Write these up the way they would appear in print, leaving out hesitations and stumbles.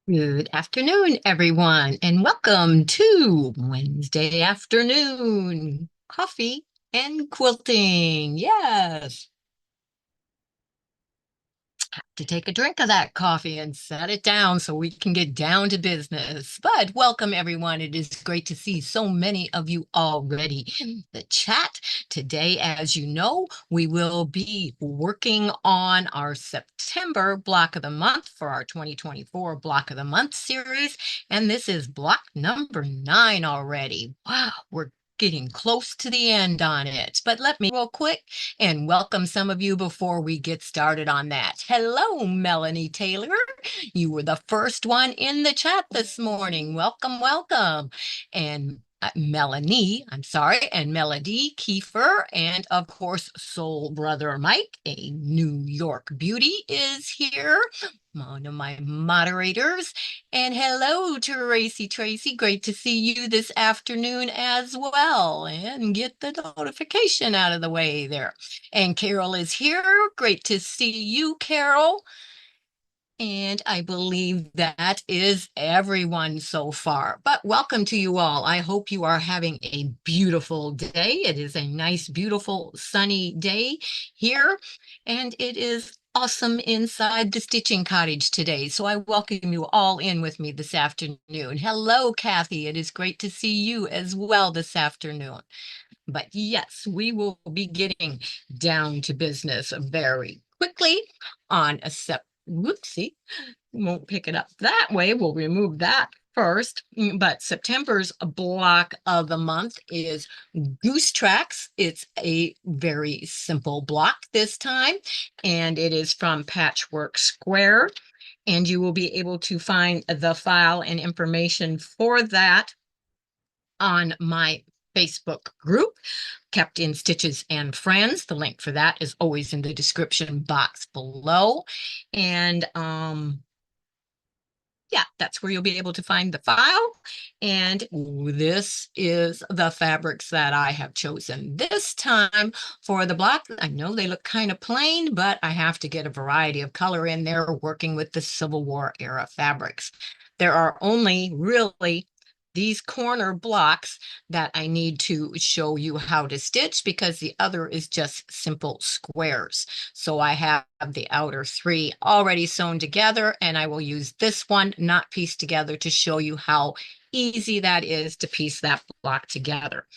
Good afternoon, everyone, and welcome to Wednesday afternoon coffee and quilting. Yes, to take a drink of that coffee and set it down so we can get down to business. But welcome, everyone. It is great to see so many of you already in the chat. Today, as you know, we will be working on our September block of the month for our 2024 block of the month series. And this is block number 9 already. Wow, we're getting close to the end on it. But let me real quick and welcome some of you before we get started on that. Hello, Melanie Taylor. You were the first one in the chat this morning. Welcome, welcome. And Melanie, I'm sorry, and Melody Kiefer, and of course, Soul Brother Mike, a New York beauty, is here, one of my moderators. And hello, Tracy. Great to see you this afternoon as well. And get the notification out of the way there. And Carol is here. Great to see you, Carol. And I believe that is everyone so far. But welcome to you all. I hope you are having a beautiful day. It is a nice, beautiful, sunny day here. And it is awesome inside the stitching cottage today. So I welcome you all in with me this afternoon. Hello, Kathy. It is great to see you as well this afternoon. But yes, we will be getting down to business very quickly on a whoopsie, won't pick it up that way. We'll remove that first. But September's block of the month is Goose Tracks. It's a very simple block this time, and it is from Patchwork Square. And you will be able to find the file and information for that on my Facebook group, Kept in Stitches and Friends. The link for that is always in the description box below. And yeah, that's where you'll be able to find the file. And this is the fabrics that I have chosen this time for the block. I know they look kind of plain, but I have to get a variety of color in there working with the Civil War era fabrics. There are only really these corner blocks that I need to show you how to stitch because the other is just simple squares. So I have the outer 3 already sewn together, and I will use this one not pieced together to show you how easy that is to piece that block together.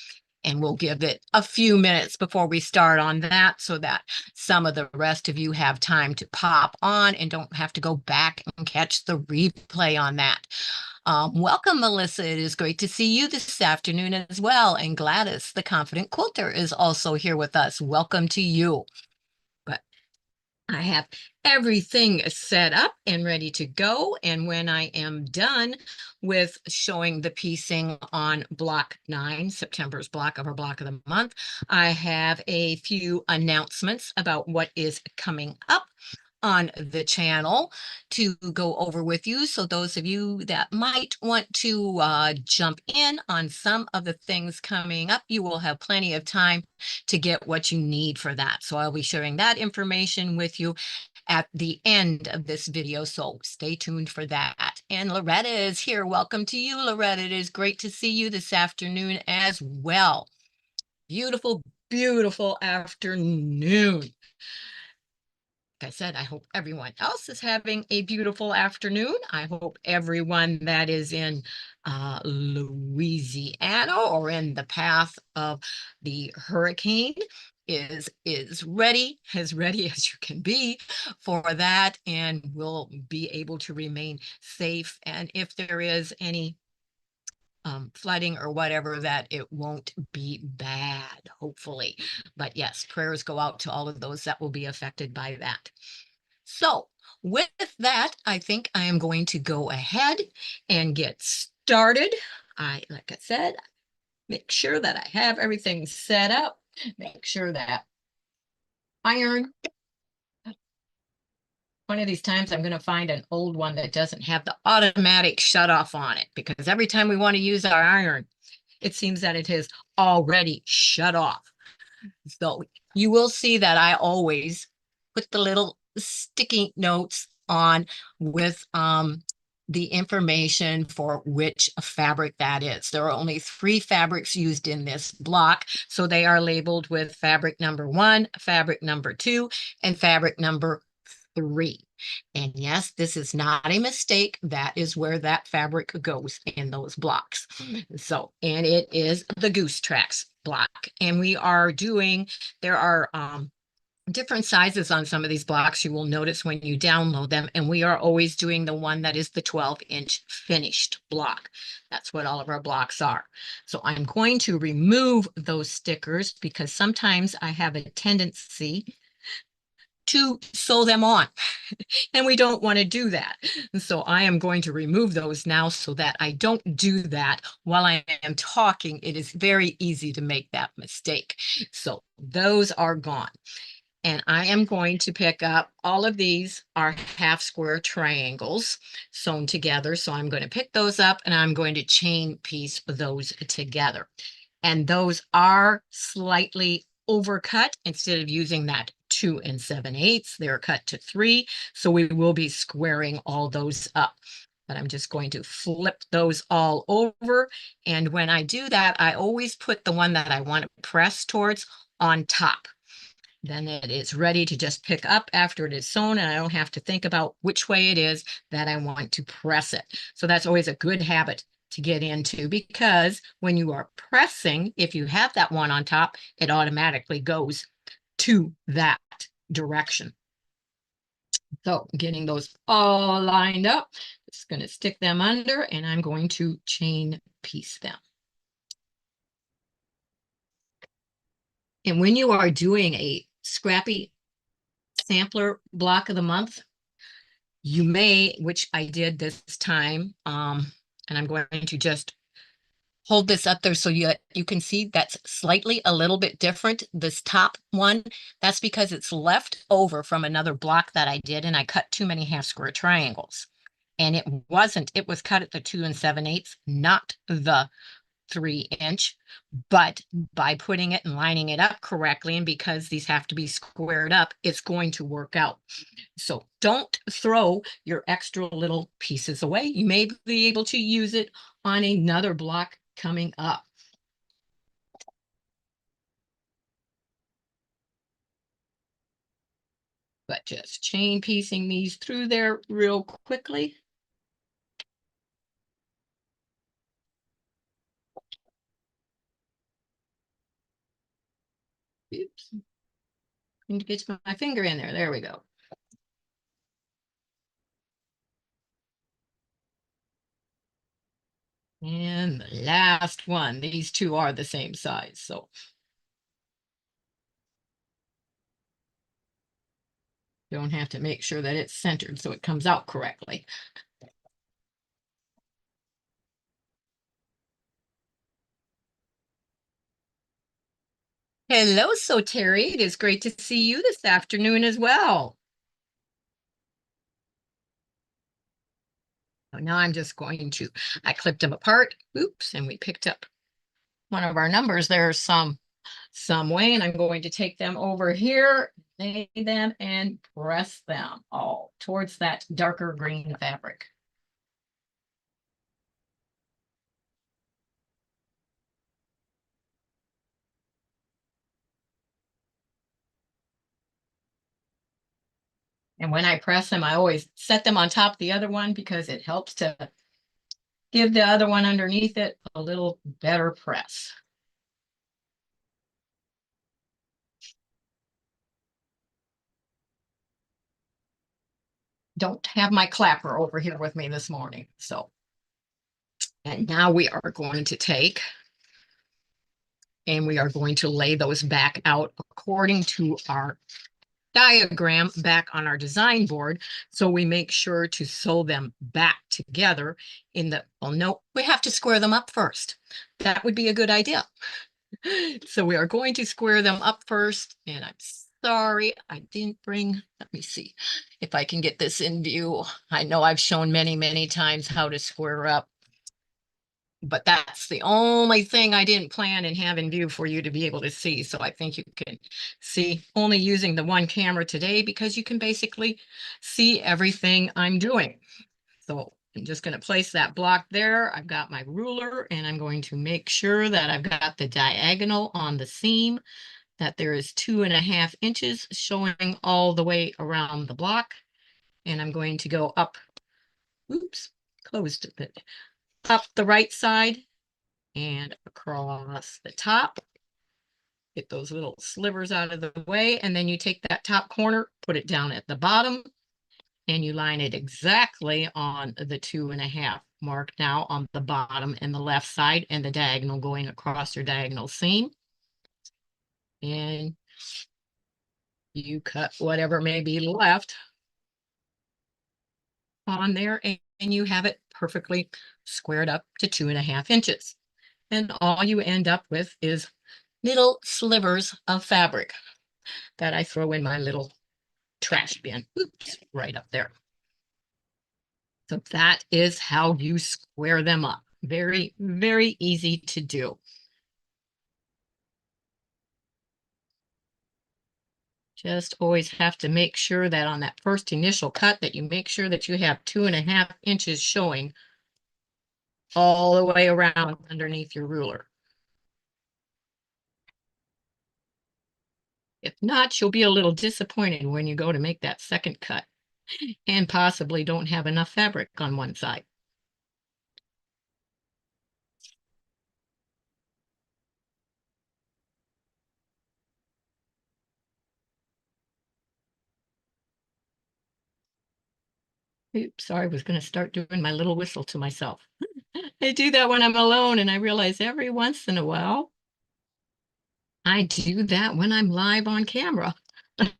And we'll give it a few minutes before we start on that so that some of the rest of you have time to pop on and don't have to go back and catch the replay on that. Welcome, Melissa. It is great to see you this afternoon as well. And Gladys, the Confident Quilter, is also here with us. Welcome to you. But I have everything set up and ready to go. And when I am done with showing the piecing on block 9, September's block of our block of the month, I have a few announcements about what is coming up on the channel to go over with you. So those of you that might want to jump in on some of the things coming up, you will have plenty of time to get what you need for that. So I'll be sharing that information with you at the end of this video. So stay tuned for that. And Loretta is here. Welcome to you, Loretta. It is great to see you this afternoon as well. Beautiful, beautiful afternoon. Like I said, I hope everyone else is having a beautiful afternoon. I hope everyone that is in Louisiana or in the path of the hurricane is ready, as ready as you can be for that, and will be able to remain safe. And if there is any flooding or whatever, that it won't be bad, hopefully. But yes, prayers go out to all of those that will be affected by that. So with that, I think I am going to go ahead and get started. Like I said, make sure that I have everything set up, make sure that iron. One of these times I'm going to find an old one that doesn't have the automatic shut off on it, because every time we want to use our iron, it seems that it has already shut off. So you will see that I always put the little sticky notes on with the information for which fabric that is. There are only 3 fabrics used in this block, so they are labeled with fabric number 1, fabric number 2, and fabric number 3. And yes, this is not a mistake. That is where that fabric goes in those blocks. So, and it is the Goose Tracks block. And we are doing, there are different sizes on some of these blocks you will notice when you download them, and we are always doing the one that is the 12-inch finished block. That's what all of our blocks are. So I'm going to remove those stickers because sometimes I have a tendency to sew them on and we don't want to do that. And so I am going to remove those now so that I don't do that while I am talking. It is very easy to make that mistake. So those are gone. And I am going to pick up, all of these are half square triangles sewn together. So I'm going to pick those up and I'm going to chain piece those together. And those are slightly overcut. Instead of using that 2 7/8, they're cut to 3. So we will be squaring all those up. But I'm just going to flip those all over. And when I do that, I always put the one that I want to press towards on top. Then it is ready to just pick up after it is sewn, and I don't have to think about which way it is that I want to press it. So that's always a good habit to get into, because when you are pressing, if you have that one on top, it automatically goes to that direction. So getting those all lined up, just going to stick them under, and I'm going to chain piece them. And when you are doing a scrappy sampler block of the month, you may, which I did this time, and I'm going to just hold this up there so you can see that's slightly a little bit different. This top one, that's because it's left over from another block that I did, and I cut too many half square triangles. And it was cut at the 2 7/8, not the 3-inch, but by putting it and lining it up correctly, and because these have to be squared up, it's going to work out. So don't throw your extra little pieces away. You may be able to use it on another block coming up. But just chain piecing these through there real quickly. Oops. Need to get my finger in there. There we go. And the last one, these two are the same size, so don't have to make sure that it's centered so it comes out correctly. Hello, so Terry, it is great to see you this afternoon as well. So now I'm just going to, I clipped them apart, oops, and we picked up one of our numbers there some way, and I'm going to take them over here, lay them, and press them all towards that darker green fabric. And when I press them, I always set them on top of the other one because it helps to give the other one underneath it a little better press. Don't have my clapper over here with me this morning. So, and now we are going to take and we are going to lay those back out according to our diagram back on our design board. So we make sure to sew them back together in the, well, no, we have to square them up first. That would be a good idea. So we are going to square them up first, and I'm sorry I didn't bring, let me see if I can get this in view. I know I've shown many times how to square up, but that's the only thing I didn't plan and have in view for you to be able to see. So I think you can see, only using the one camera today because you can basically see everything I'm doing. So I'm just going to place that block there. I've got my ruler and I'm going to make sure that I've got the diagonal on the seam, that there is 2.5 inches showing all the way around the block. And I'm going to go up, oops, closed a bit, up the right side and across the top. Get those little slivers out of the way. And then you take that top corner, put it down at the bottom, and you line it exactly on the 2.5 mark now on the bottom and the left side and the diagonal going across your diagonal seam. And you cut whatever may be left on there and you have it perfectly squared up to 2.5 inches. And all you end up with is little slivers of fabric that I throw in my little trash bin. Oops, right up there. So that is how you square them up. Very, very easy to do. Just always have to make sure that on that first initial cut that you make sure that you have 2.5 inches showing all the way around underneath your ruler. If not, you'll be a little disappointed when you go to make that second cut and possibly don't have enough fabric on one side. Oops, sorry, I was going to start doing my little whistle to myself. I do that when I'm alone, and I realize every once in a while, I do that when I'm live on camera. I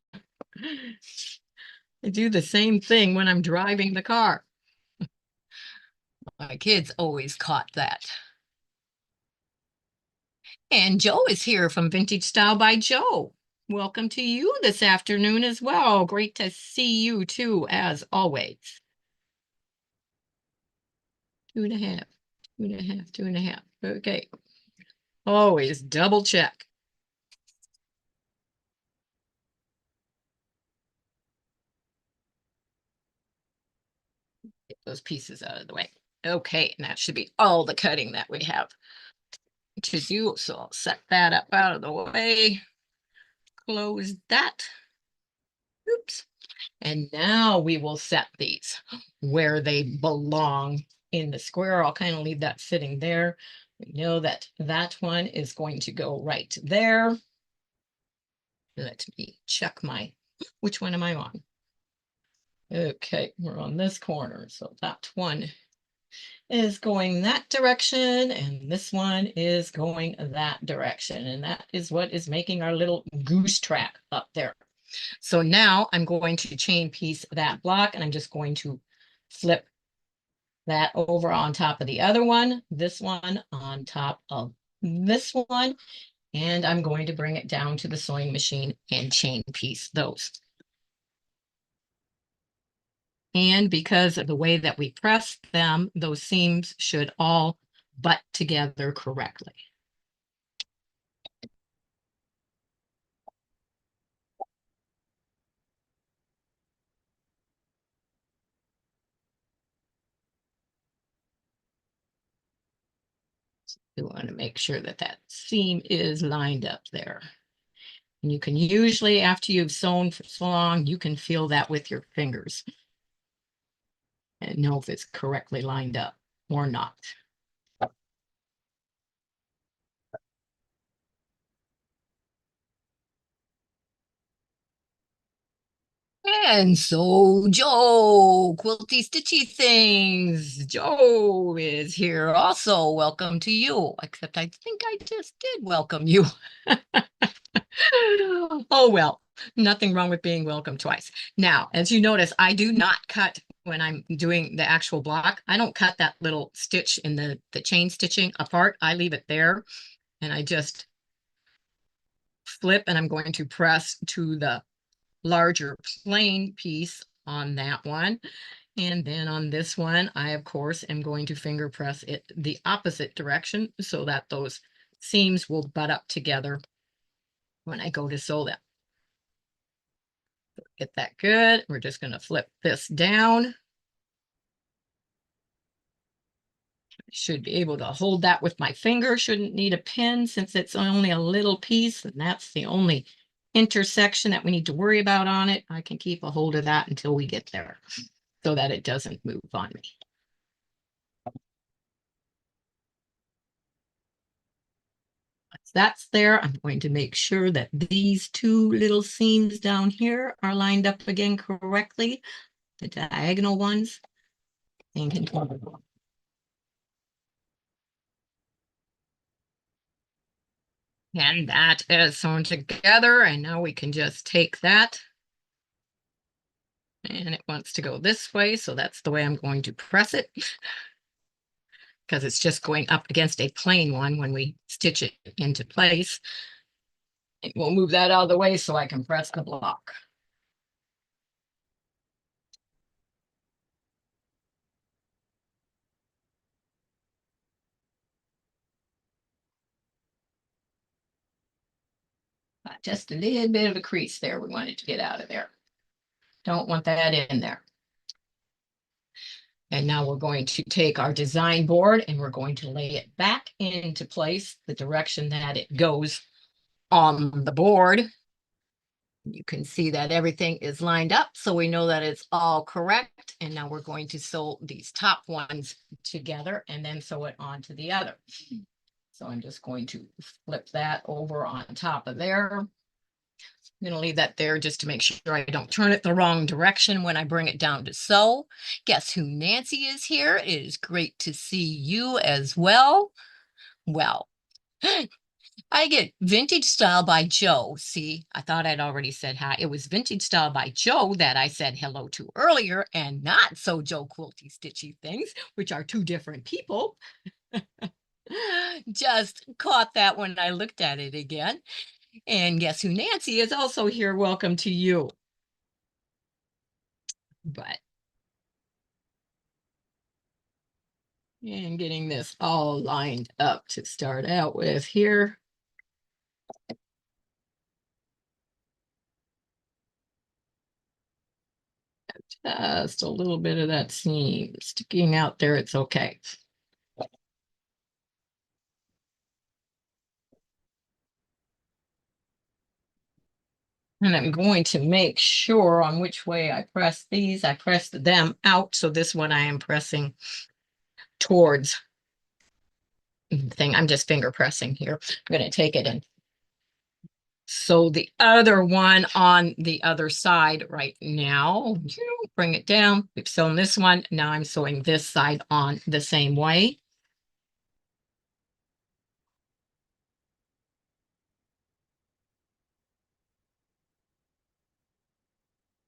do the same thing when I'm driving the car. My kids always caught that. And Joe is here from Vintage Style by Joe. Welcome to you this afternoon as well. Great to see you too, as always. 2.5, 2.5, 2.5. Okay. Always double check. Get those pieces out of the way. Okay, and that should be all the cutting that we have to do. So I'll set that up out of the way. Close that. Oops. And now we will set these where they belong in the square. I'll kind of leave that sitting there. We know that that one is going to go right there. Let me check which one am I on? Okay, we're on this corner. So that one is going that direction and this one is going that direction. And that is what is making our little goose track up there. So now I'm going to chain piece that block and I'm just going to flip that over on top of the other one, this one on top of this one, and I'm going to bring it down to the sewing machine and chain piece those. And because of the way that we press them, those seams should all butt together correctly. We want to make sure that that seam is lined up there. And you can usually, after you've sewn for so long, you can feel that with your fingers and know if it's correctly lined up or not. And so Joe, Quilty Stitchy Things, Joe is here also. Welcome to you, except I think I just did welcome you. Oh, well, nothing wrong with being welcome twice. Now, as you notice, I do not cut when I'm doing the actual block. I don't cut that little stitch in the chain stitching apart. I leave it there and I just flip and I'm going to press to the larger plain piece on that one. And then on this one, I, of course, am going to finger press it the opposite direction so that those seams will butt up together when I go to sew them. Get that good. We're just going to flip this down. Should be able to hold that with my finger. Shouldn't need a pin since it's only a little piece, and that's the only intersection that we need to worry about on it. I can keep a hold of that until we get there so that it doesn't move on me. Once that's there, I'm going to make sure that these two little seams down here are lined up again correctly, the diagonal ones, and continue. And that is sewn together, and now we can just take that, and it wants to go this way, so that's the way I'm going to press it, because it's just going up against a plain one when we stitch it into place. And we'll move that out of the way so I can press the block. Just a little bit of a crease there. We wanted to get out of there. Don't want that in there. And now we're going to take our design board and we're going to lay it back into place, the direction that it goes on the board. You can see that everything is lined up, so we know that it's all correct. And now we're going to sew these top ones together and then sew it onto the other. So I'm just going to flip that over on top of there. I'm going to leave that there just to make sure I don't turn it the wrong direction when I bring it down to sew. Guess who Nancy is here? It is great to see you as well. Well, I get Vintage Style by Joe. See, I thought I'd already said hi. It was Vintage Style by Joe that I said hello to earlier, and not So Joe Quilty Stitchy Things, which are two different people. Just caught that when I looked at it again. And guess who Nancy is also here. Welcome to you. But, and getting this all lined up to start out with here. Just a little bit of that seam sticking out there. It's okay. And I'm going to make sure on which way I press these. I pressed them out. So this one I am pressing towards the thing. I'm just finger pressing here. I'm going to take it and sew the other one on the other side right now. Bring it down. We've sewn this one. Now I'm sewing this side on the same way.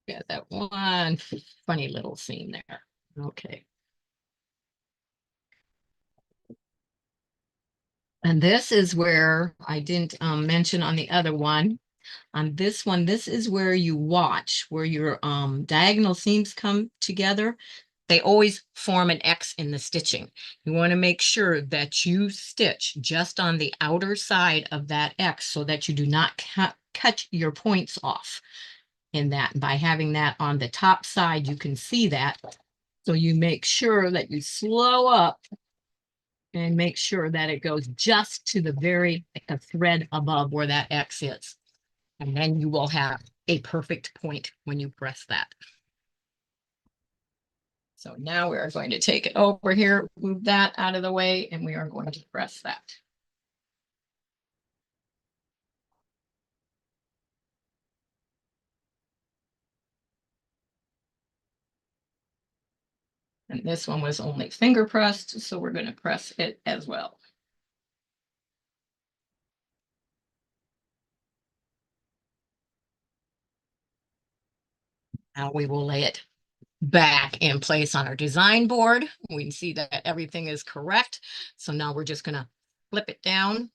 Got that one funny little seam there. Okay. And this is where I didn't mention on the other one. On this one, this is where you watch, where your diagonal seams come together. They always form an X in the stitching. You want to make sure that you stitch just on the outer side of that X so that you do not cut your points off in that. By having that on the top side, you can see that. So you make sure that you slow up and make sure that it goes just to the very like a thread above where that X is. And then you will have a perfect point when you press that. So now we are going to take it over here, move that out of the way, and we are going to press that. And this one was only finger pressed, so we're going to press it as well. Now we will lay it back in place on our design board. We can see that everything is correct. So now we're just going to flip it down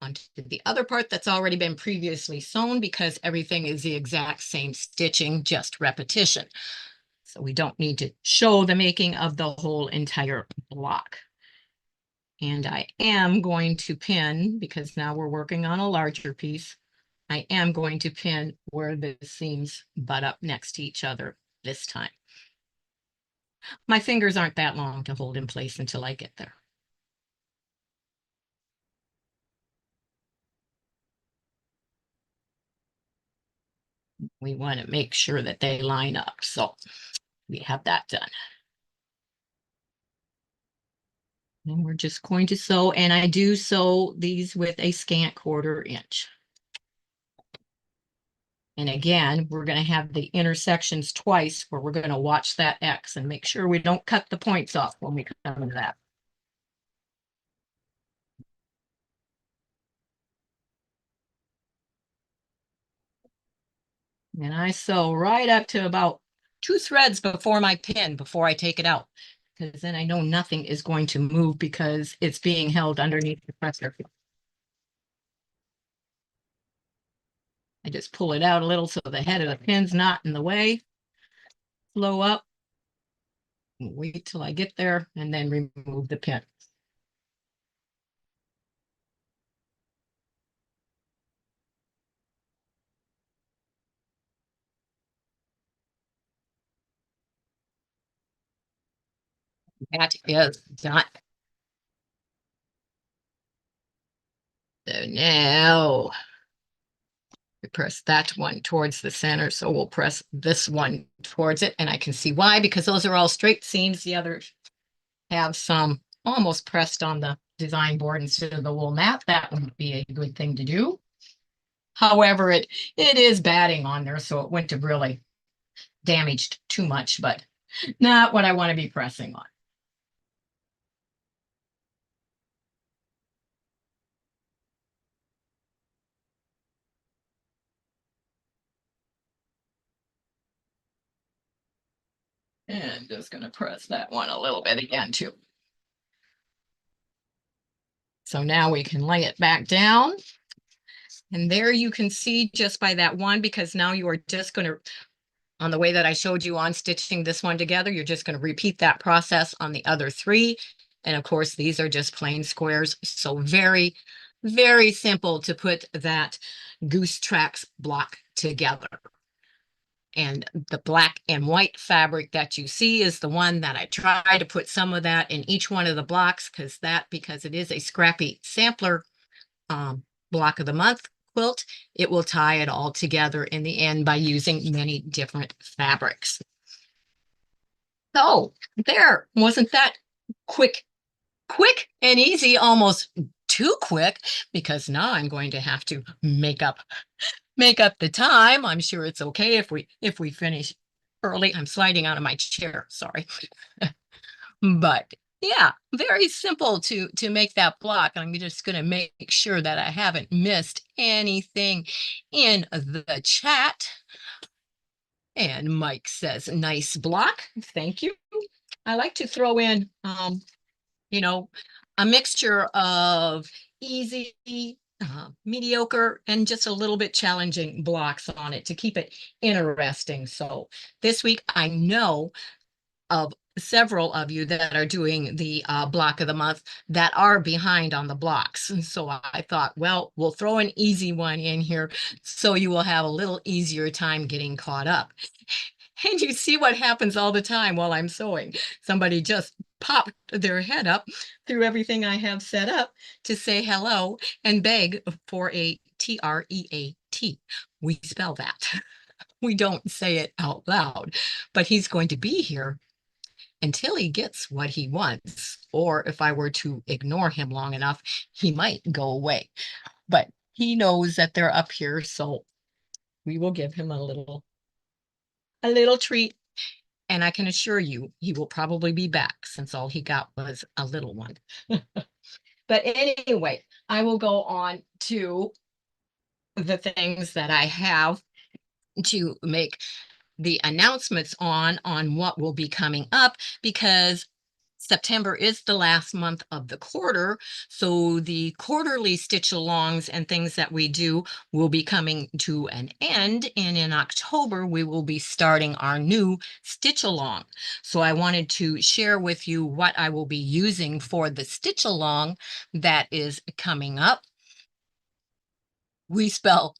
onto the other part that's already been previously sewn, because everything is the exact same stitching, just repetition. So we don't need to show the making of the whole entire block. And I am going to pin, because now we're working on a larger piece, I am going to pin where the seams butt up next to each other this time. My fingers aren't that long to hold in place until I get there. We want to make sure that they line up. So we have that done. And we're just going to sew, and I do sew these with a scant 1/4 inch. And again, we're going to have the intersections twice where we're going to watch that X and make sure we don't cut the points off when we come to that. And I sew right up to about 2 threads before my pin, before I take it out, because then I know nothing is going to move because it's being held underneath the presser. I just pull it out a little so the head of the pin's not in the way. Flow up, wait till I get there, and then remove the pin. That is done. So now we press that one towards the center. So we'll press this one towards it. And I can see why, because those are all straight seams. The others have some almost pressed on the design board instead of the wool mat. That would be a good thing to do. However, it is batting on there, so it wouldn't have really damaged too much, but not what I want to be pressing on. And I'm just going to press that one a little bit again too. So now we can lay it back down. And there you can see just by that one, because now you are just going to, on the way that I showed you on stitching this one together, you're just going to repeat that process on the other 3. And of course, these are just plain squares. So very, very simple to put that goose tracks block together. And the black and white fabric that you see is the one that I try to put some of that in each one of the blocks, because it is a scrappy sampler block of the month quilt, it will tie it all together in the end by using many different fabrics. So there, wasn't that quick and easy, almost too quick, because now I'm going to have to make up the time. I'm sure it's okay if we finish early. I'm sliding out of my chair, sorry. But yeah, very simple to make that block. I'm just going to make sure that I haven't missed anything in the chat. And Mike says, nice block. Thank you. I like to throw in, you know, a mixture of easy, mediocre, and just a little bit challenging blocks on it to keep it interesting. So this week, I know of several of you that are doing the block of the month that are behind on the blocks. And so I thought, well, we'll throw an easy one in here so you will have a little easier time getting caught up. And you see what happens all the time while I'm sewing. Somebody just popped their head up through everything I have set up to say hello and beg for a TREAT. We spell that. We don't say it out loud, but he's going to be here until he gets what he wants. Or if I were to ignore him long enough, he might go away. But he knows that they're up here, so we will give him a little treat. And I can assure you, he will probably be back, since all he got was a little one. But anyway, I will go on to the things that I have to make the announcements on what will be coming up, because September is the last month of the quarter. So the quarterly stitch alongs and things that we do will be coming to an end. And in October, we will be starting our new stitch along. So I wanted to share with you what I will be using for the stitch along that is coming up. We spell,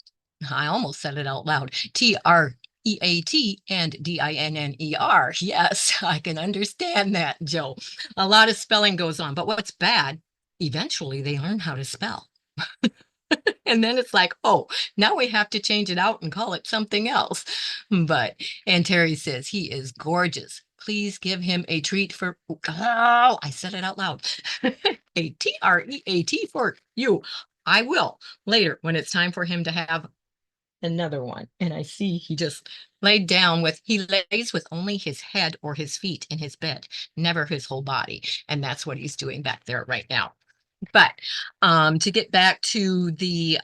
I almost said it out loud, TREAT and DINNER. Yes, I can understand that, Joe. A lot of spelling goes on, but what's bad, eventually they learn how to spell. And then it's like, oh, now we have to change it out and call it something else. But, and Terry says, he is gorgeous. Please give him a treat for, oh, I said it out loud. A TREAT for you. I will later when it's time for him to have another one. And I see he just laid down with, he lays with only his head or his feet in his bed, never his whole body. And that's what he's doing back there right now. But to get back to the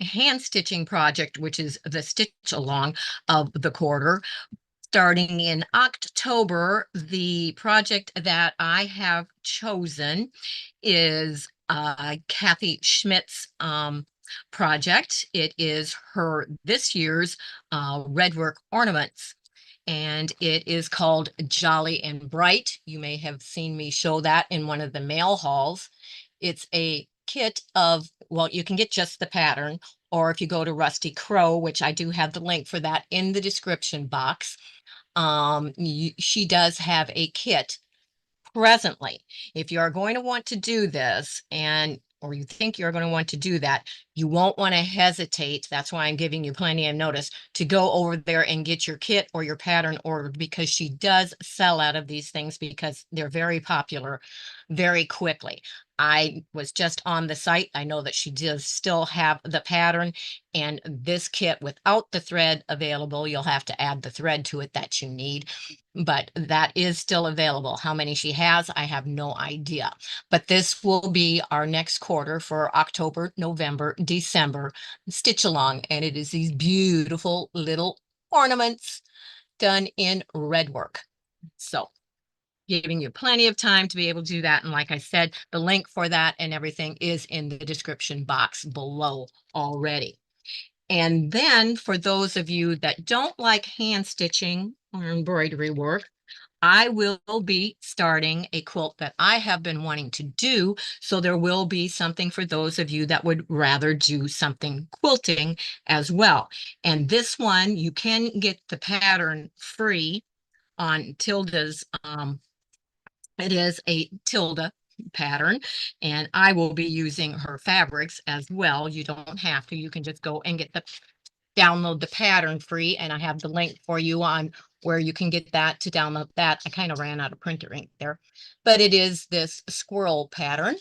hand stitching project, which is the stitch along of the quarter, starting in October, the project that I have chosen is Kathy Schmidt's project. It is her this year's red work ornaments, and it is called Jolly and Bright. You may have seen me show that in one of the mail hauls. It's a kit of, well, you can get just the pattern, or if you go to Rusty Crow, which I do have the link for that in the description box, she does have a kit presently. If you are going to want to do this, and or you think you're going to want to do that, you won't want to hesitate. That's why I'm giving you plenty of notice to go over there and get your kit or your pattern ordered, because she does sell out of these things because they're very popular very quickly. I was just on the site. I know that she does still have the pattern and this kit without the thread available. You'll have to add the thread to it that you need, but that is still available. How many she has, I have no idea. But this will be our next quarter for October, November, December stitch along. And it is these beautiful little ornaments done in red work. So giving you plenty of time to be able to do that. And like I said, the link for that and everything is in the description box below already. And then for those of you that don't like hand stitching or embroidery work, I will be starting a quilt that I have been wanting to do. So there will be something for those of you that would rather do something quilting as well. And this one, you can get the pattern free on Tilda's it is a Tilda pattern, and I will be using her fabrics as well. You don't have to. You can just go and get the download the pattern free, and I have the link for you on where you can get that to download that. I kind of ran out of printer ink there, but it is this squirrel pattern,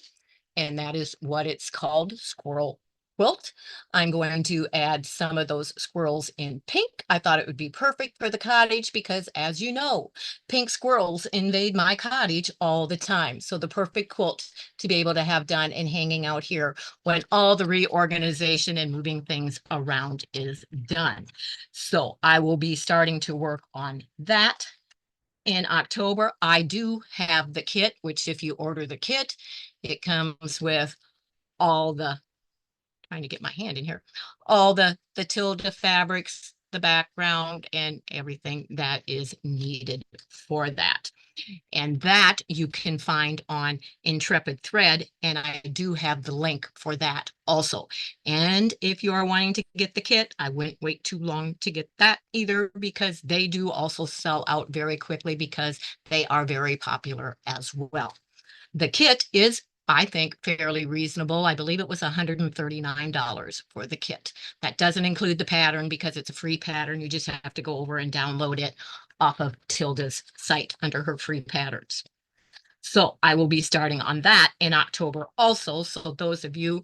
and that is what it's called, squirrel quilt. I'm going to add some of those squirrels in pink. I thought it would be perfect for the cottage because, as you know, pink squirrels invade my cottage all the time. So the perfect quilt to be able to have done and hanging out here when all the reorganization and moving things around is done. So I will be starting to work on that in October. I do have the kit, which if you order the kit, it comes with all the, trying to get my hand in here, all the Tilda fabrics, the background, and everything that is needed for that. And that you can find on Intrepid Thread, and I do have the link for that also. And if you are wanting to get the kit, I wouldn't wait too long to get that either, because they do also sell out very quickly because they are very popular as well. The kit is, I think, fairly reasonable. I believe it was $139 for the kit. That doesn't include the pattern because it's a free pattern. You just have to go over and download it off of Tilda's site under her free patterns. So I will be starting on that in October also. So those of you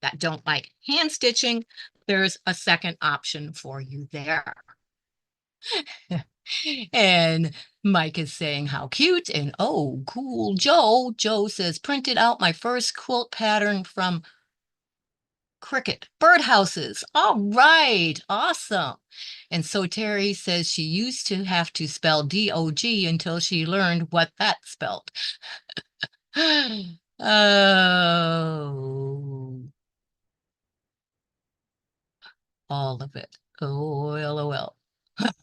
that don't like hand stitching, there's a second option for you there. And Mike is saying how cute, and oh, cool. Joe says, printed out my first quilt pattern from Cricket birdhouses. All right, awesome. And so Terry says she used to have to spell DOG until she learned what that spelled. Oh, all of it. Oh, LOL.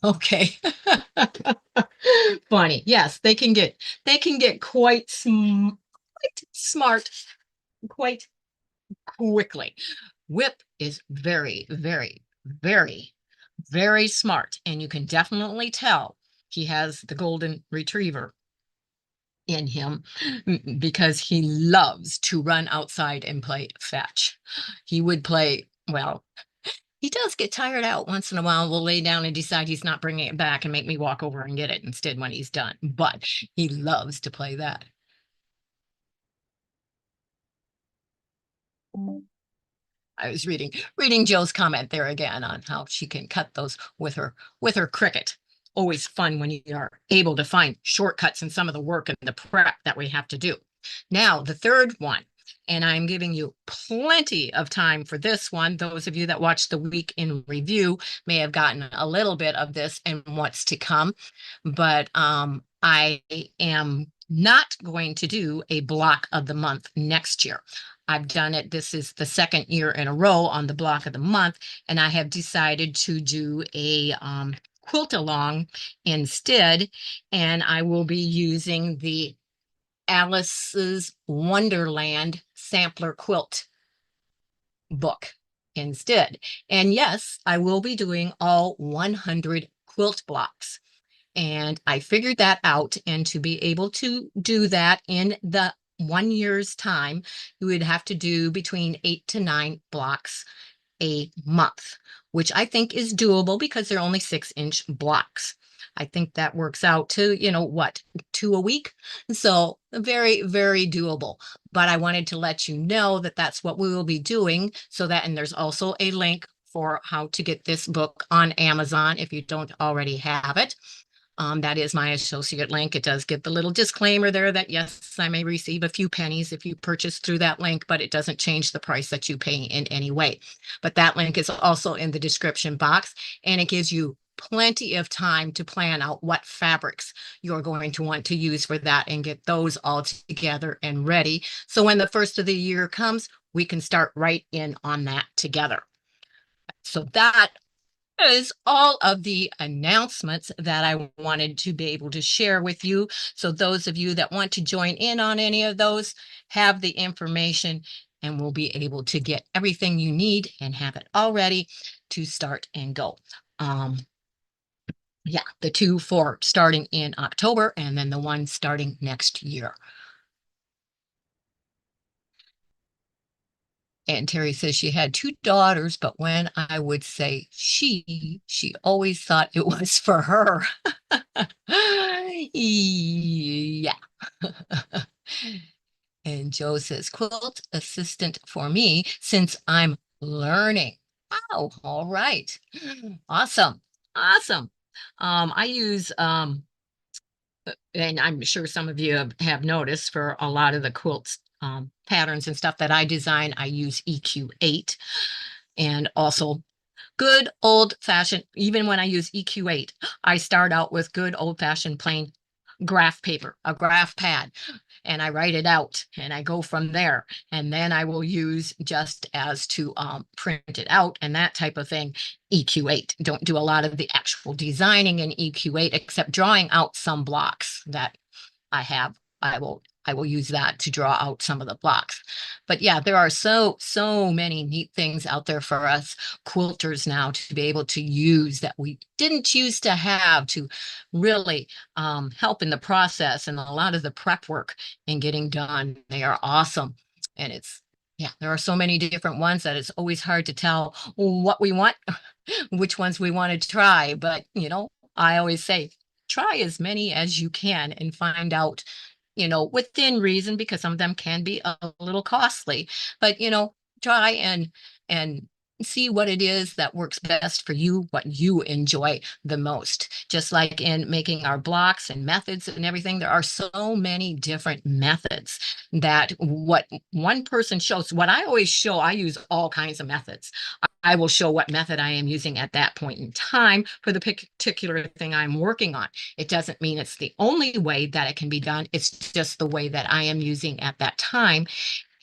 Okay. Funny. Yes, they can get quite smart quite quickly. Whip is very, very, very, very smart, and you can definitely tell he has the golden retriever in him because he loves to run outside and play fetch. He would play, well, he does get tired out once in a while. We'll lay down and decide he's not bringing it back and make me walk over and get it instead when he's done. But he loves to play that. I was reading Joe's comment there again on how she can cut those with her Cricut. Always fun when you are able to find shortcuts in some of the work and the prep that we have to do. Now, the third one, and I'm giving you plenty of time for this one. Those of you that watched the week in review may have gotten a little bit of this and what's to come, but I am not going to do a block of the month next year. I've done it. This is the second year in a row on the block of the month, and I have decided to do a quilt along instead, and I will be using the Alice's Wonderland sampler quilt book instead. And yes, I will be doing all 100 quilt blocks. And I figured that out. And to be able to do that in the 1 year's time, you would have to do between 8 to 9 blocks a month, which I think is doable because they're only 6-inch blocks. I think that works out to, what, 2 a week? So very, very doable. But I wanted to let you know that that's what we will be doing so that, and there's also a link for how to get this book on Amazon if you don't already have it. That is my associate link. It does give the little disclaimer there that yes, I may receive a few pennies if you purchase through that link, but it doesn't change the price that you pay in any way. But that link is also in the description box, and it gives you plenty of time to plan out what fabrics you're going to want to use for that and get those all together and ready. So when the first of the year comes, we can start right in on that together. So that is all of the announcements that I wanted to be able to share with you. So those of you that want to join in on any of those have the information and will be able to get everything you need and have it all ready to start and go. Yeah, the 2 for starting in October and then the 1 starting next year. And Terry says she had 2 daughters, but when I would say she always thought it was for her. Yeah. And Joe says, quilt assistant for me since I'm learning. Oh, all right. Awesome. Awesome. I use and I'm sure some of you have noticed for a lot of the quilts patterns and stuff that I design, I use EQ8 and also good old fashioned, even when I use EQ8, I start out with good old fashioned plain graph paper, a graph pad, and I write it out and I go from there. And then I will use just as to print it out and that type of thing. EQ8. Don't do a lot of the actual designing in EQ8 except drawing out some blocks that I have. I will use that to draw out some of the blocks. But yeah, there are so many neat things out there for us quilters now to be able to use that we didn't used to have to really help in the process and a lot of the prep work in getting done. They are awesome. And yeah, there are so many different ones that it's always hard to tell what we want, which ones we want to try. But, I always say, try as many as you can and find out, within reason, because some of them can be a little costly, but, try and see what it is that works best for you, what you enjoy the most. Just like in making our blocks and methods and everything, there are so many different methods that what one person shows, what I always show, I use all kinds of methods. I will show what method I am using at that point in time for the particular thing I'm working on. It doesn't mean it's the only way that it can be done. It's just the way that I am using at that time.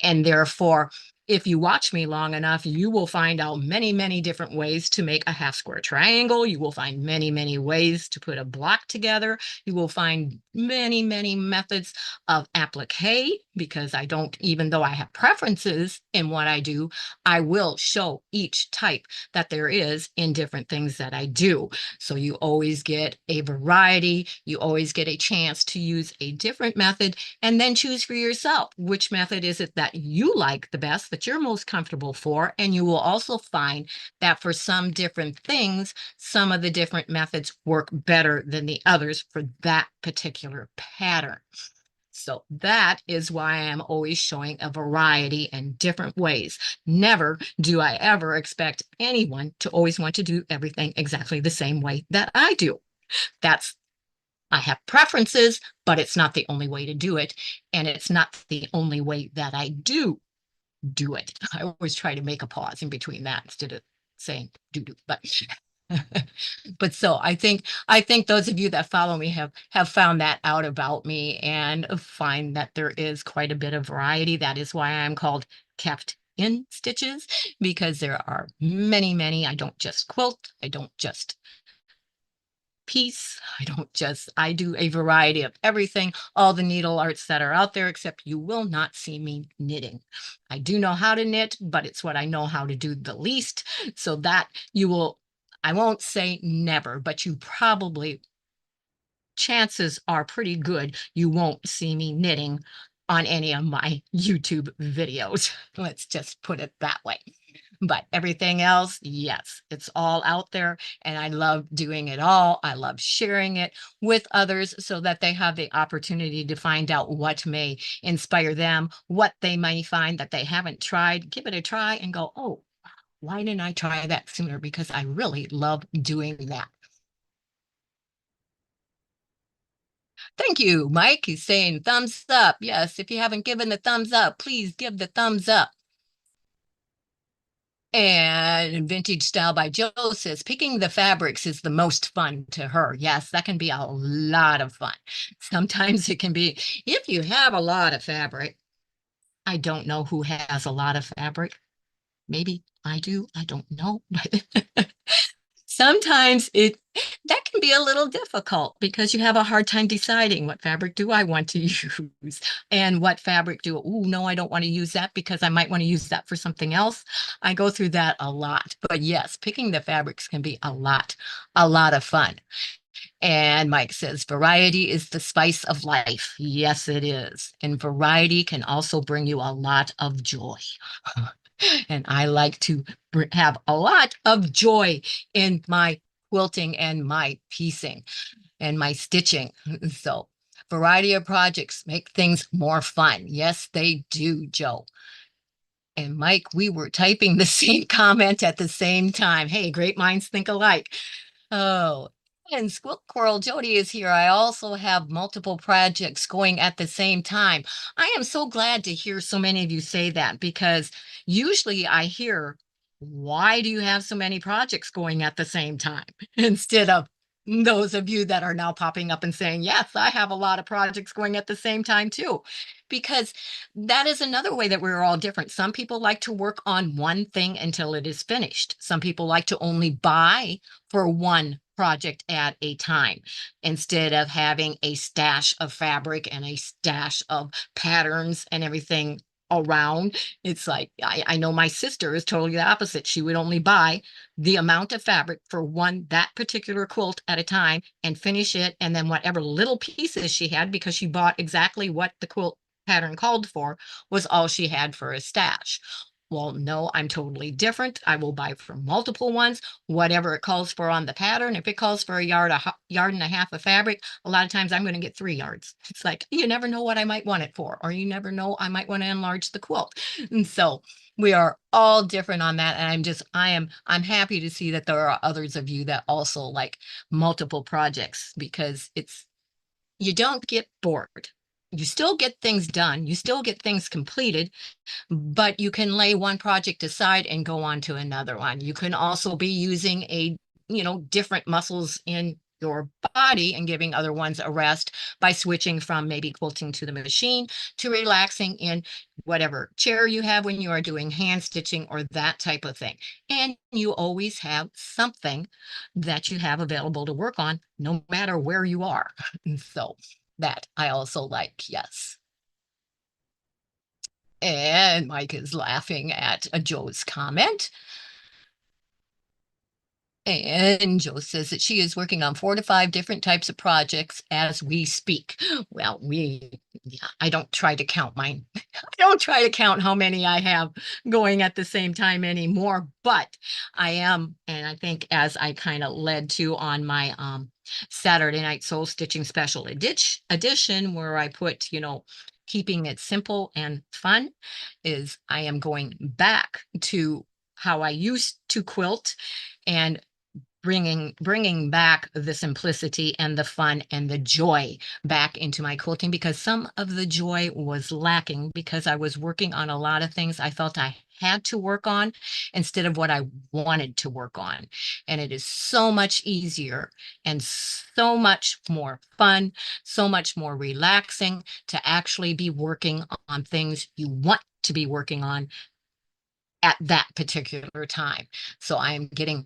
And therefore, If you watch me long enough, you will find out many, many different ways to make a half square triangle. You will find many, many ways to put a block together. You will find many, many methods of applique, because I don't, even though I have preferences in what I do, I will show each type that there is in different things that I do. So you always get a variety. You always get a chance to use a different method, and then choose for yourself which method is it that you like the best, that you're most comfortable for. And you will also find that for some different things, some of the different methods work better than the others for that particular pattern. So that is why I'm always showing a variety and different ways. Never do I ever expect anyone to always want to do everything exactly the same way that I do. That's I have preferences, but it's not the only way to do it. And it's not the only way that I do it. I always try to make a pause in between that instead of saying do, but but so I think those of you that follow me have found that out about me and find that there is quite a bit of variety. That is why I'm called Kept in Stitches, because there are many, many. I don't just quilt. I don't just piece. I do a variety of everything, all the needle arts that are out there, except you will not see me knitting. I do know how to knit, but it's what I know how to do the least. So that you will, I won't say never, but you probably, chances are pretty good you won't see me knitting on any of my YouTube videos. Let's just put it that way. But everything else, yes, it's all out there. And I love doing it all. I love sharing it with others so that they have the opportunity to find out what may inspire them, what they may find that they haven't tried. Give it a try and go, oh, why didn't I try that sooner? Because I really love doing that. Thank you. Mike is saying thumbs up. Yes, if you haven't given the thumbs up, please give the thumbs up. And Vintage Style by Joe says picking the fabrics is the most fun to her. Yes, that can be a lot of fun. Sometimes it can be, if you have a lot of fabric. I don't know who has a lot of fabric. Maybe I do. I don't know. But sometimes it that can be a little difficult because you have a hard time deciding what fabric do I want to use and what fabric do, oh no, I don't want to use that because I might want to use that for something else. I go through that a lot. But yes, picking the fabrics can be a lot of fun. And Mike says, variety is the spice of life. Yes, it is. And variety can also bring you a lot of joy. And I like to have a lot of joy in my quilting and my piecing and my stitching. So variety of projects make things more fun. Yes, they do, Joe. And Mike, we were typing the same comment at the same time. Hey, great minds think alike. Oh, and Squirrel Coral Jody is here. I also have multiple projects going at the same time. I am so glad to hear so many of you say that, because usually I hear, why do you have so many projects going at the same time? Instead of those of you that are now popping up and saying, yes, I have a lot of projects going at the same time too. Because that is another way that we're all different. Some people like to work on one thing until it is finished. Some people like to only buy for one project at a time instead of having a stash of fabric and a stash of patterns and everything around. It's like, I know my sister is totally the opposite. She would only buy the amount of fabric for that particular quilt at a time and finish it. And then whatever little pieces she had, because she bought exactly what the quilt pattern called for, was all she had for a stash. Well, no, I'm totally different. I will buy for multiple ones, whatever it calls for on the pattern. If it calls for yard and a half of fabric, a lot of times I'm going to get 3 yards. It's like, you never know what I might want it for, or you never know, I might want to enlarge the quilt. And so we are all different on that. And I'm happy to see that there are others of you that also like multiple projects, because you don't get bored. You still get things done. You still get things completed, but you can lay one project aside and go on to another one. You can also be using different muscles in your body and giving other ones a rest by switching from maybe quilting to the machine to relaxing in whatever chair you have when you are doing hand stitching or that type of thing. And you always have something that you have available to work on, no matter where you are. So that I also like, yes. And Mike is laughing at Joe's comment. And Joe says that she is working on 4 to 5 different types of projects as we speak. Well, yeah, I don't try to count mine. I don't try to count how many I have going at the same time anymore, but I am, and I think as I kind of led to on my Saturday night soul stitching special edition, where I put, keeping it simple and fun, is I am going back to how I used to quilt and bringing back the simplicity and the fun and the joy back into my quilting, because some of the joy was lacking because I was working on a lot of things I felt I had to work on instead of what I wanted to work on. And it is so much easier and so much more fun, so much more relaxing to actually be working on things you want to be working on at that particular time. So I'm getting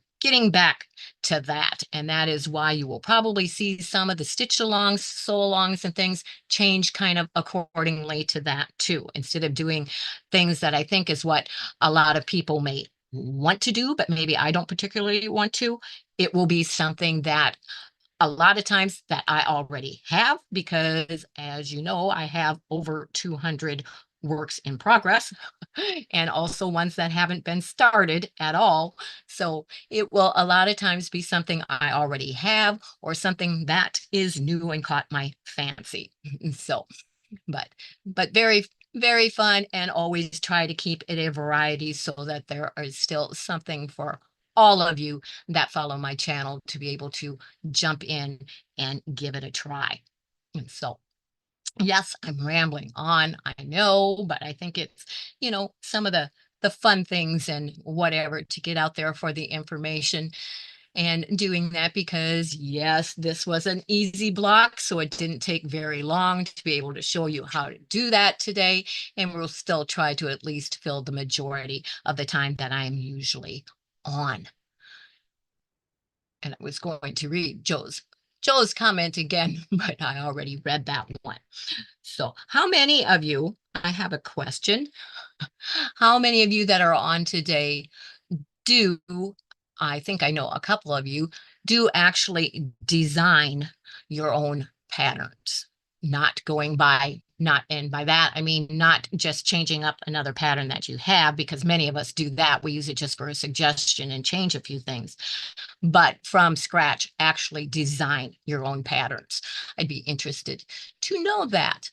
back to that. And that is why you will probably see some of the stitch alongs, sew alongs and things change kind of accordingly to that too. Instead of doing things that I think is what a lot of people may want to do, but maybe I don't particularly want to, it will be something that a lot of times that I already have, because as you know, I have over 200 works in progress and also ones that haven't been started at all. So it will a lot of times be something I already have or something that is new and caught my fancy. So, but very, very fun, and always try to keep it a variety so that there is still something for all of you that follow my channel to be able to jump in and give it a try. And so, yes, I'm rambling on, I know, but I think it's, some of the fun things and whatever to get out there for the information and doing that, because yes, this was an easy block, so it didn't take very long to be able to show you how to do that today. And we'll still try to at least fill the majority of the time that I'm usually on. And I was going to read Joe's comment again, but I already read that one. So how many of you, I have a question, how many of you that are on today do, I think I know a couple of you, do actually design your own patterns, not going by, not, and by that, I mean, not just changing up another pattern that you have, because many of us do that. We use it just for a suggestion and change a few things, but from scratch, actually design your own patterns. I'd be interested to know that,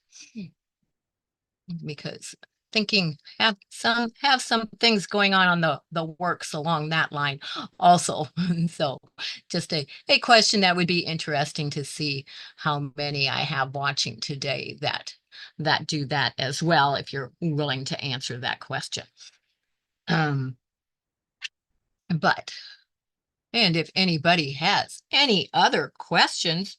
because thinking have some things going on the works along that line also. So just a question that would be interesting to see how many I have watching today that do that as well, if you're willing to answer that question. um but and if anybody has any other questions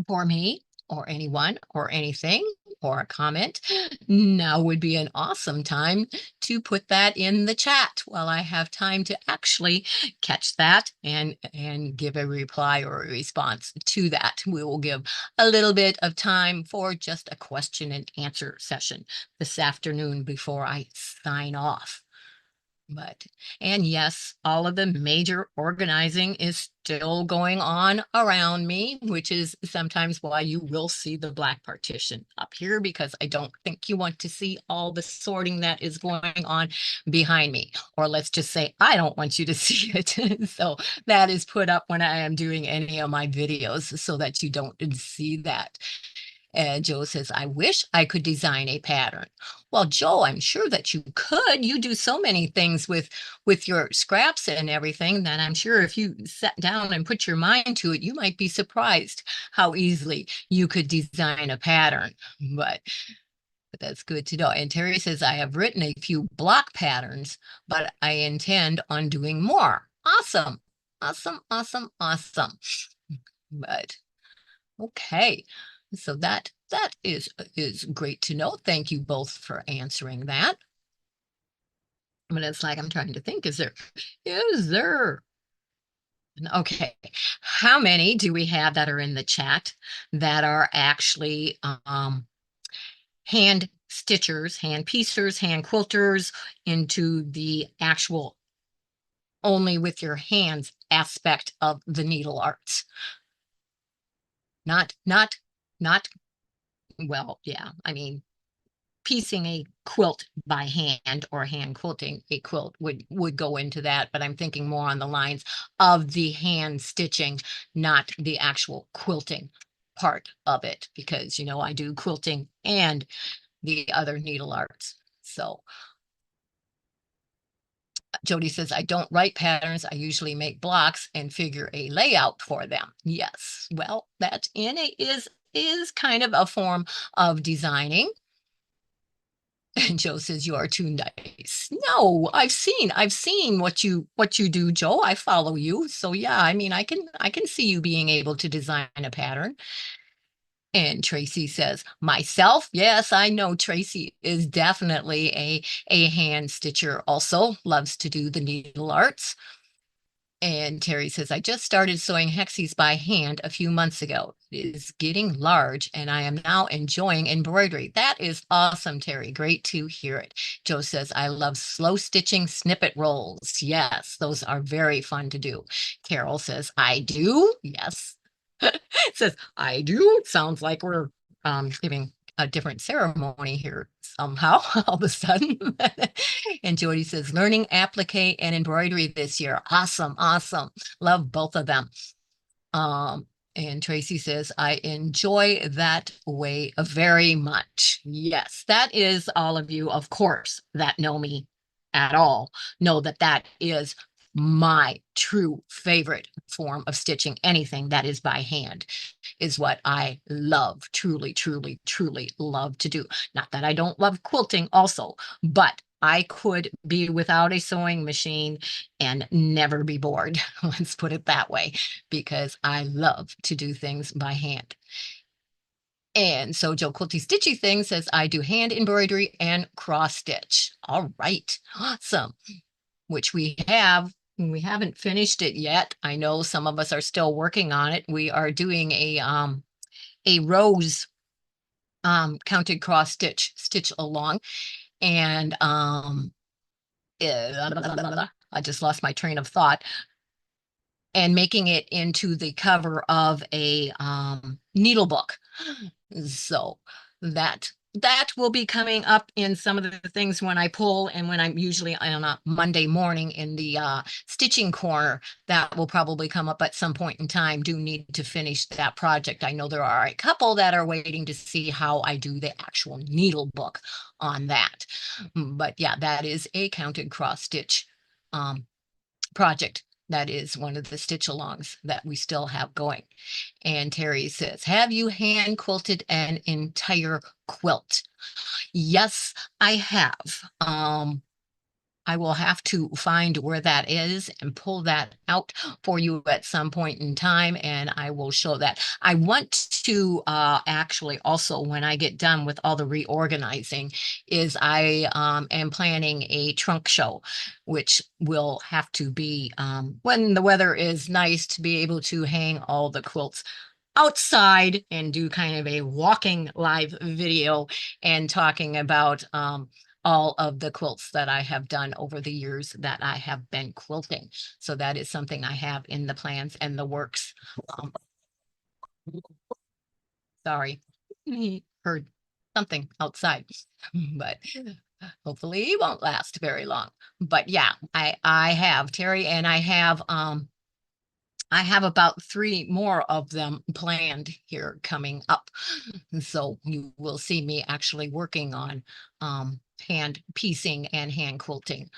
for me or anyone or anything or a comment, now would be an awesome time to put that in the chat while I have time to actually catch that and give a reply or a response to that. We will give a little bit of time for just a question and answer session this afternoon before I sign off. And yes, all of the major organizing is still going on around me, which is sometimes why you will see the black partition up here, because I don't think you want to see all the sorting that is going on behind me. Or let's just say, I don't want you to see it. So that is put up when I am doing any of my videos so that you don't see that. Joe says, I wish I could design a pattern. Well, Joe, I'm sure that you could. You do so many things with your scraps and everything that I'm sure if you sat down and put your mind to it, you might be surprised how easily you could design a pattern. But that's good to know. And Terry says, I have written a few block patterns, but I intend on doing more. Awesome. Awesome, awesome, awesome. But okay. So that is great to know. Thank you both for answering that. But it's like I'm trying to think, is there okay. How many do we have that are in the chat that are actually hand stitchers, hand piecers, hand quilters into the actual only with your hands aspect of the needle arts? Not, well, yeah, I mean, piecing a quilt by hand or hand quilting a quilt would go into that, but I'm thinking more on the lines of the hand stitching, not the actual quilting part of it, because I do quilting and the other needle arts. So Jody says, I don't write patterns. I usually make blocks and figure a layout for them. Yes, well, that in it is kind of a form of designing. And Joe says, you are too nice. No, I've seen what you do, Joe. I follow you. So yeah, I mean, I can see you being able to design a pattern. And Tracy says, myself, yes, I know Tracy is definitely a hand stitcher, also loves to do the needle arts. And Terry says, I just started sewing hexes by hand a few months ago. It is getting large and I am now enjoying embroidery. That is awesome, Terry. Great to hear it. Joe says, I love slow stitching snippet rolls. Yes, those are very fun to do. Carol says, I do. Yes. Says, I do. Sounds like we're giving a different ceremony here somehow all of a sudden. And Jody says, learning applique and embroidery this year. Awesome, awesome. Love both of them. Um, and Tracy says, I enjoy that way very much. Yes, that is all of you, of course, that know me at all, know that that is my true favorite form of stitching. Anything that is by hand is what I love, truly, truly, truly love to do. Not that I don't love quilting also, but I could be without a sewing machine and never be bored. Let's put it that way, because I love to do things by hand. And so Joe Quilty Stitchy Thing says, I do hand embroidery and cross stitch. All right, awesome. Which we have. We haven't finished it yet. I know some of us are still working on it. We are doing a rose counted cross stitch along, and I just lost my train of thought, and making it into the cover of a needle book. So that will be coming up in some of the things when I pull, and when I'm usually on a Monday morning in the stitching corner, that will probably come up at some point in time. Do need to finish that project. I know there are a couple that are waiting to see how I do the actual needle book on that. But yeah, that is a counted cross stitch project. That is one of the stitch alongs that we still have going. And Terry says, have you hand quilted an entire quilt? Yes, I have. I will have to find where that is and pull that out for you at some point in time, and I will show that. I want to actually also, when I get done with all the reorganizing, is I am planning a trunk show, which will have to be when the weather is nice, to be able to hang all the quilts outside and do kind of a walking live video and talking about all of the quilts that I have done over the years that I have been quilting. So that is something I have in the plans and the works. Um, sorry, he heard something outside, but hopefully it won't last very long. But yeah, I have Terry, and I have about 3 more of them planned here coming up. So you will see me actually working on hand piecing and hand quilting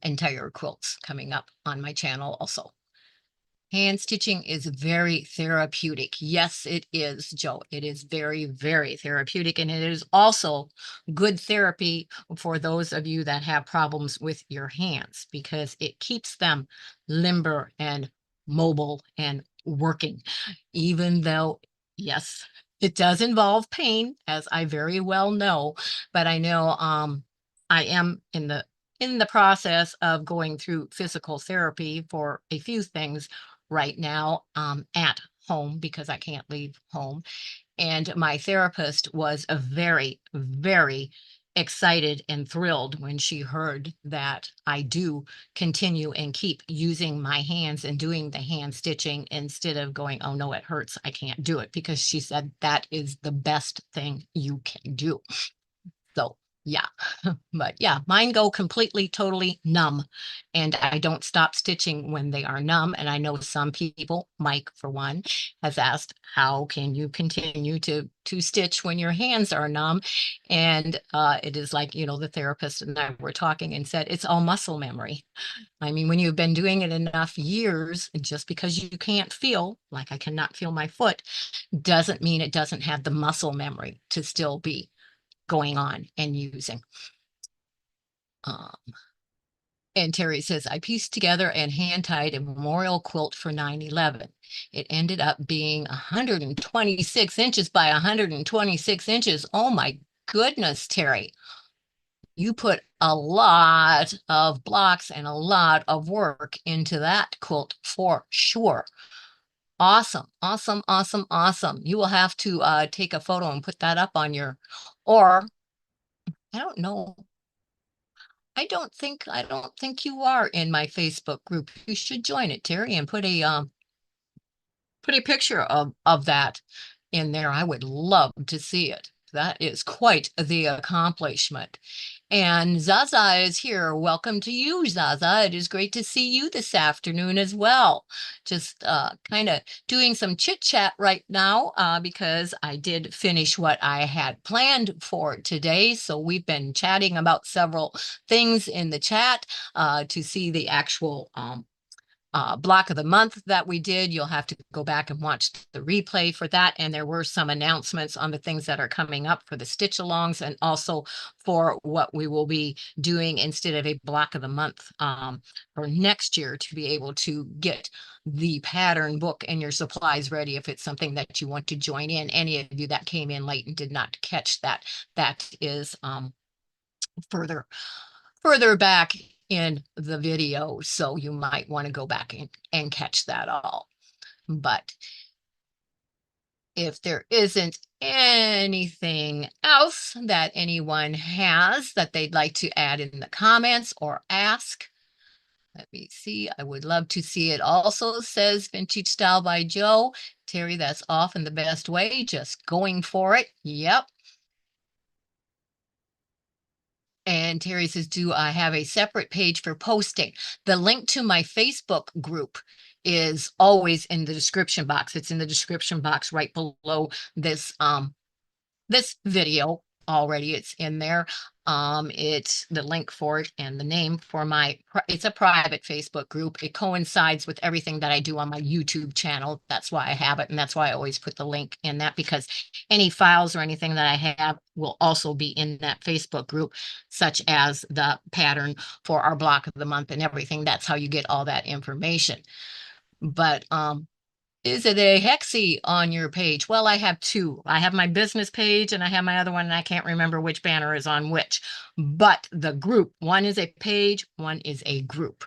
entire quilts coming up on my channel also. Hand stitching is very therapeutic. Yes, it is, Joe. It is very, very therapeutic. And it is also good therapy for those of you that have problems with your hands because it keeps them limber and mobile and working. Even though, yes, it does involve pain, as I very well know, but I know I am in the process of going through physical therapy for a few things right now at home because I can't leave home. And my therapist was a very, very excited and thrilled when she heard that I do continue and keep using my hands and doing the hand stitching instead of going, oh no, it hurts. I can't do it, because she said that is the best thing you can do. So yeah, but yeah, mine go completely, totally numb, and I don't stop stitching when they are numb. And I know some people, Mike for one, has asked, how can you continue to stitch when your hands are numb? And it is like, the therapist and I were talking and said, it's all muscle memory. I mean, when you've been doing it enough years, just because you can't feel, like I cannot feel my foot, doesn't mean it doesn't have the muscle memory to still be going on and using. Um, and Terry says, I pieced together and hand tied a memorial quilt for 9/11. It ended up being 126 inches by 126 inches. Oh my goodness, Terry. You put a lot of blocks and a lot of work into that quilt for sure. Awesome, awesome, awesome, awesome. You will have to take a photo and put that up on or I don't know. I don't think you are in my Facebook group. You should join it, Terry, and put a picture of that in there. I would love to see it. That is quite the accomplishment. And Zaza is here. Welcome to you, Zaza. It is great to see you this afternoon as well. Just kind of doing some chit chat right now because I did finish what I had planned for today. So we've been chatting about several things in the chat to see the actual block of the month that we did. You'll have to go back and watch the replay for that. And there were some announcements on the things that are coming up for the stitch alongs and also for what we will be doing instead of a block of the month for next year, to be able to get the pattern book and your supplies ready if it's something that you want to join in. Any of you that came in late and did not catch that, that is further back in the video, so you might want to go back and catch that all. But if there isn't anything else that anyone has that they'd like to add in the comments or ask, let me see. I would love to see it. Also says Vintage Style by Joe. Terry, that's off in the best way. Just going for it. Yep. And Terry says, do I have a separate page for posting? The link to my Facebook group is always in the description box. It's in the description box right below this video already. It's in there. It's the link for it and the name for it's a private Facebook group. It coincides with everything that I do on my YouTube channel. That's why I have it. And that's why I always put the link in that, because any files or anything that I have will also be in that Facebook group, such as the pattern for our block of the month and everything. That's how you get all that information. But is it a hexie on your page? Well, I have two. I have my business page and I have my other one, and I can't remember which banner is on which. But the group, one is a page, one is a group.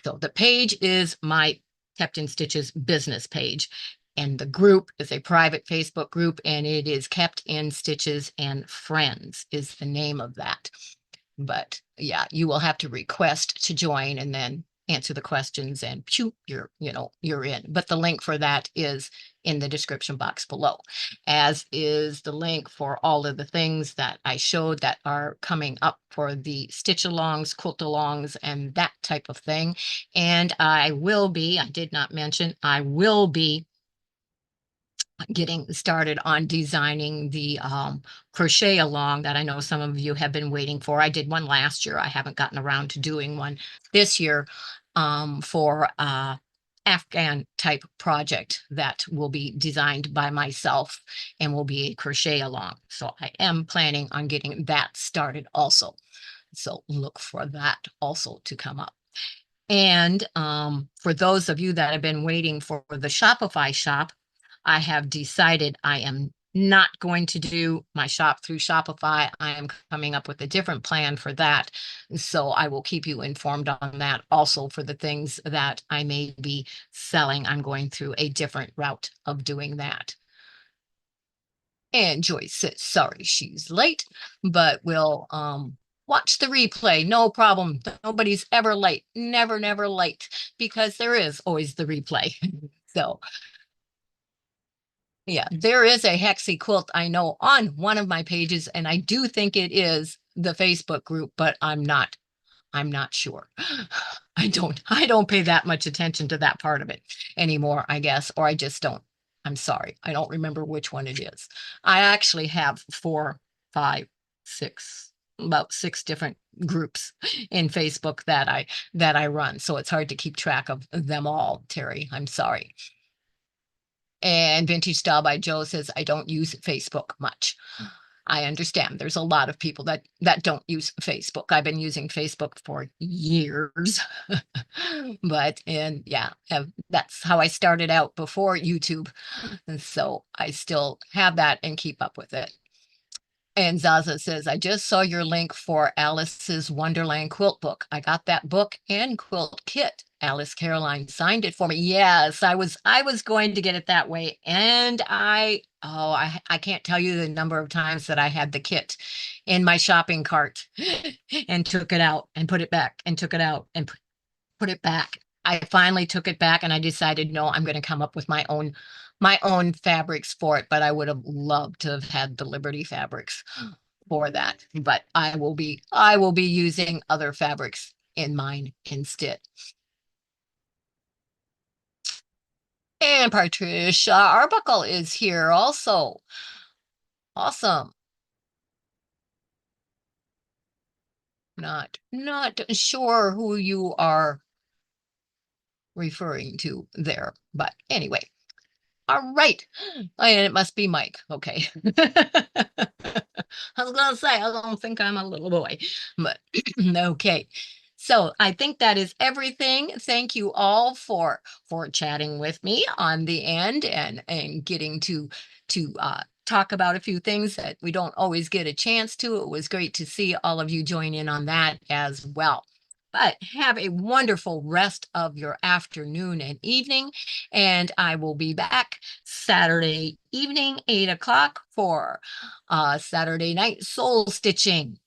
So the page is my Kept in Stitches business page, and the group is a private Facebook group, and it is Kept in Stitches and Friends is the name of that. But yeah, you will have to request to join and then answer the questions, and phew, you're in. But the link for that is in the description box below, as is the link for all of the things that I showed that are coming up for the stitch alongs, quilt alongs, and that type of thing. And I did not mention, I will be getting started on designing the crochet along that I know some of you have been waiting for. I did one last year. I haven't gotten around to doing one this year for Afghan type project that will be designed by myself and will be a crochet along. So I am planning on getting that started also. So look for that also to come up. And for those of you that have been waiting for the Shopify shop, I have decided I am not going to do my shop through Shopify. I am coming up with a different plan for that. So I will keep you informed on that. Also, for the things that I may be selling, I'm going through a different route of doing that. And Joyce says, sorry she's late, but we'll watch the replay. No problem. Nobody's ever late. Never, never late, because there is always the replay. So yeah, there is a hexy quilt I know on one of my pages, and I do think it is the Facebook group, but I'm not sure. I don't pay that much attention to that part of it anymore, I guess, or I just don't. I'm sorry. I don't remember which one it is. I actually have four, five, six, about six different groups in Facebook that I run. So it's hard to keep track of them all, Terry. I'm sorry. And Vintage Style by Joe says, I don't use Facebook much. I understand there's a lot of people that don't use Facebook. I've been using Facebook for years. But and yeah, that's how I started out before YouTube. And so I still have that and keep up with it. And Zaza says, I just saw your link for Alice's Wonderland quilt book. I got that book and quilt kit. Alice Caroline signed it for me. Yes, I was going to get it that way. And I can't tell you the number of times that I had the kit in my shopping cart and took it out and put it back and took it out and put it back. I finally took it back and I decided, no, I'm going to come up with my own fabrics for it, but I would have loved to have had the Liberty fabrics for that. But I will be using other fabrics in mine instead. And Patricia Arbuckle is here also. Awesome. Not sure who you are referring to there, but anyway. All right. And it must be Mike. Okay. I was gonna say, I don't think I'm a little boy, but okay. So I think that is everything. Thank you all for chatting with me on the end and getting to talk about a few things that we don't always get a chance to. It was great to see all of you join in on that as well. But have a wonderful rest of your afternoon and evening, and I will be back Saturday evening, 8 o'clock for Saturday night soul stitching.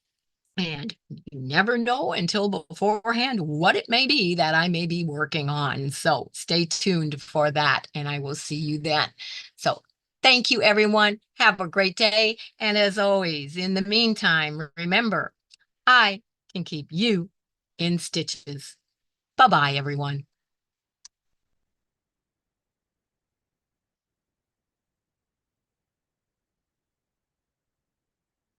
And you never know until beforehand what it may be that I may be working on. So stay tuned for that, and I will see you then. So thank you, everyone. Have a great day. And as always, in the meantime, remember, I can keep you in stitches. Bye-bye, everyone.